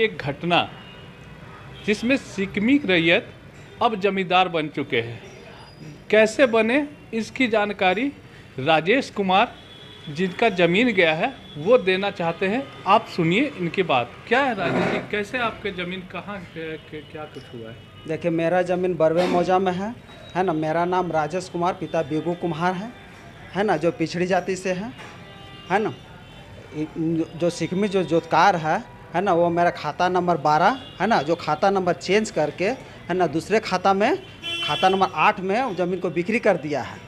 एक घटना जिसमें सिकमी रैयत अब जमींदार बन चुके हैं, कैसे बने इसकी जानकारी राजेश कुमार जिनका ज़मीन गया है वो देना चाहते हैं। आप सुनिए इनकी बात। क्या है राजेश जी, कैसे आपके ज़मीन कहाँ क्या कुछ हुआ है? देखिए, मेरा ज़मीन बरवे मौजा में है ना। मेरा नाम राजेश कुमार पिता बेगू कुम्हार है ना, जो पिछड़ी जाति से है ना। जो सिकमी जो जोतकार है ना, वो मेरा खाता नंबर 12 है ना, जो खाता नंबर चेंज करके है ना दूसरे खाता नंबर 8 में ज़मीन को बिक्री कर दिया है।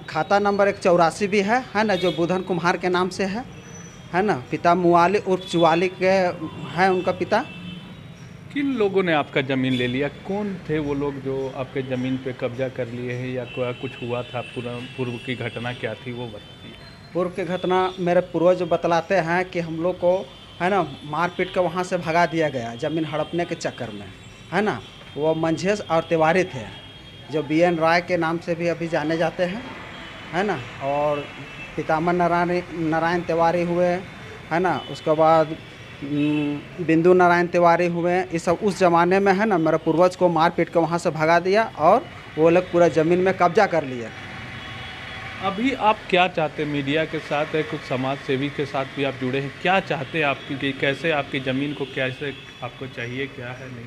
खाता नंबर 184 भी है ना, जो बुधन कुम्हार के नाम से है ना। पिता मुआली उर्फ चुवाली के हैं उनका पिता। किन लोगों ने आपका ज़मीन ले लिया? कौन थे वो लोग जो आपके ज़मीन पे कब्जा कर लिए हैं, या कुछ हुआ था? पूर्व की घटना क्या थी वो बताइए। पूर्व की घटना मेरे पूर्वज बतलाते हैं कि हम लोग को है ना मार पीट कर वहाँ से भगा दिया गया ज़मीन हड़पने के चक्कर में, है ना। वो मंझेस और तिवारी थे, जो BN राय के नाम से भी अभी जाने जाते हैं, है ना। और पितामह नारायण तिवारी हुए, है ना। उसके बाद बिंदु नारायण तिवारी हुए। ये सब उस ज़माने में है ना मेरे पूर्वज को मार पीट कर वहाँ से भगा दिया और वो लोग पूरा ज़मीन में कब्जा कर लिया। अभी आप क्या चाहते हैं? मीडिया के साथ है, कुछ समाज सेवी के साथ भी आप जुड़े हैं, क्या चाहते हैं आपकी कि कैसे आपकी ज़मीन को कैसे आपको चाहिए, क्या है नहीं?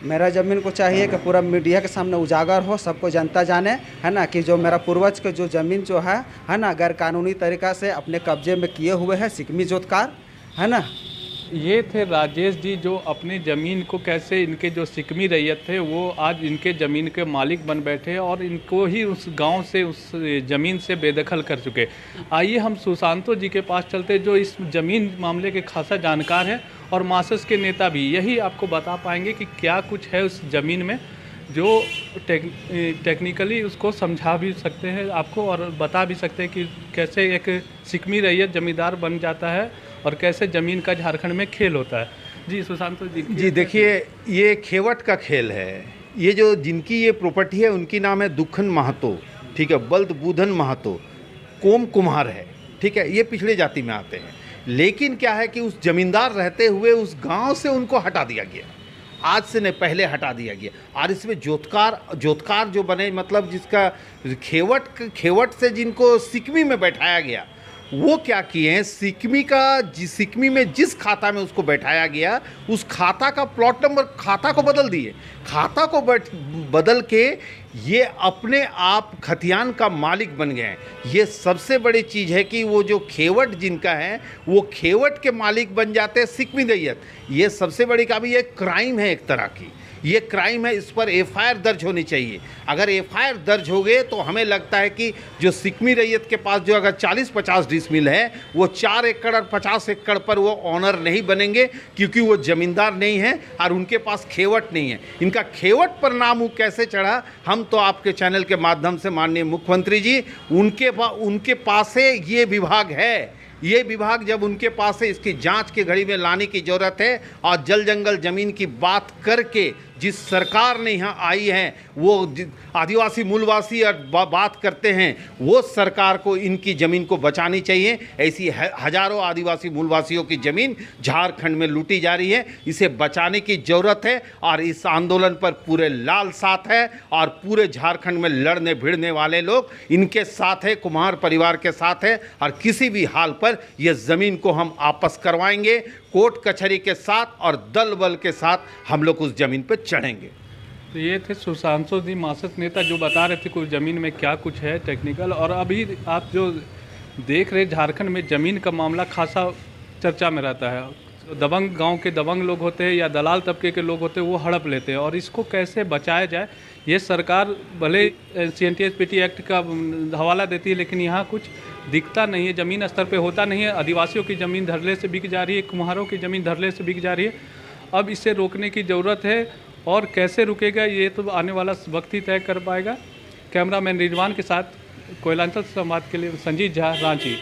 मेरा ज़मीन को चाहिए कि पूरा मीडिया के सामने उजागर हो, सबको जनता जाने, है ना, कि जो मेरा पूर्वज का जो ज़मीन जो है ना गैर कानूनी तरीक़ा से अपने कब्जे में किए हुए हैं सिकमी जोतकार, है ना। ये थे राजेश जी, जो अपनी ज़मीन को कैसे इनके जो सिकमी रैयत थे वो आज इनके ज़मीन के मालिक बन बैठे और इनको ही उस गांव से उस ज़मीन से बेदखल कर चुके। आइए हम सुशांतो जी के पास चलते, जो इस ज़मीन मामले के खासा जानकार है और मार्क्सिस्ट के नेता भी। यही आपको बता पाएंगे कि क्या कुछ है उस ज़मीन में, जो टेक्निकली उसको समझा भी सकते हैं आपको और बता भी सकते हैं कि कैसे एक सिकमी रैयत ज़मींदार बन जाता है और कैसे ज़मीन का झारखंड में खेल होता है। जी सुशांत जी देखिए, ये खेवट का खेल है। ये जो जिनकी ये प्रॉपर्टी है उनकी नाम है दुखन महतो, ठीक है, बल्द बुधन महतो, कोम कुम्हार है, ठीक है। ये पिछड़े जाति में आते हैं, लेकिन क्या है कि उस जमींदार रहते हुए उस गांव से उनको हटा दिया गया। आज से नहीं, पहले हटा दिया गया। और इसमें जोतकार जो बने, मतलब जिसका खेवट से जिनको सिकमी में बैठाया गया, वो क्या किए हैं, सिकमी में जिस खाता में उसको बैठाया गया उस खाता का प्लॉट नंबर खाता को बदल दिए। खाता को बदल के ये अपने आप खतियान का मालिक बन गए हैं। ये सबसे बड़ी चीज़ है कि वो जो खेवट जिनका है वो खेवट के मालिक बन जाते हैं सिकमी रैयत। ये सबसे बड़ी का भी एक क्राइम है, एक तरह की ये क्राइम है। इस पर FIR दर्ज होनी चाहिए। अगर FIR दर्ज हो गए तो हमें लगता है कि जो सिकमी रैयत के पास जो अगर 40-50 डिसमिल है, वो 4 एकड़ और 50 एकड़ पर वो ऑनर नहीं बनेंगे, क्योंकि वो ज़मींदार नहीं है और उनके पास खेवट नहीं है। इनका खेवट पर नाम वो कैसे चढ़ा, हम तो आपके चैनल के माध्यम से माननीय मुख्यमंत्री जी, उनके पास से ये विभाग है। ये विभाग जब उनके पास है, इसकी जांच के घड़ी में लाने की ज़रूरत है। और जल जंगल ज़मीन की बात करके जिस सरकार ने यहाँ आई है, वो आदिवासी मूलवासी और बात करते हैं, वो सरकार को इनकी ज़मीन को बचानी चाहिए। ऐसी हज़ारों आदिवासी मूलवासियों की ज़मीन झारखंड में लूटी जा रही है, इसे बचाने की ज़रूरत है। और इस आंदोलन पर पूरे लाल साथ है और पूरे झारखंड में लड़ने भिड़ने वाले लोग इनके साथ है, कुम्हार परिवार के साथ है। और किसी भी हाल पर यह ज़मीन को हम वापस करवाएंगे, कोर्ट कचहरी के साथ और दल बल के साथ हम लोग उस ज़मीन पर चढ़ेंगे। तो ये थे सुशांतो जी, मार्क्सिस्ट नेता, जो बता रहे थे कुछ ज़मीन में क्या कुछ है टेक्निकल। और अभी आप जो देख रहे झारखंड में ज़मीन का मामला खासा चर्चा में रहता है। दबंग गांव के दबंग लोग होते हैं या दलाल तबके के लोग होते हैं, वो हड़प लेते हैं। और इसको कैसे बचाया जाए, ये सरकार भले CNTS-PT एक्ट का हवाला देती है, लेकिन यहाँ कुछ दिखता नहीं है, ज़मीन स्तर पे होता नहीं है। आदिवासियों की ज़मीन धरले से बिक जा रही है, कुम्हारों की ज़मीन धरले से बिक जा रही है। अब इसे रोकने की ज़रूरत है, और कैसे रुकेगा ये तो आने वाला वक्त ही तय कर पाएगा। कैमरामैन रिजवान के साथ कोयलांचल संवाद के लिए संजीत झा, रांची।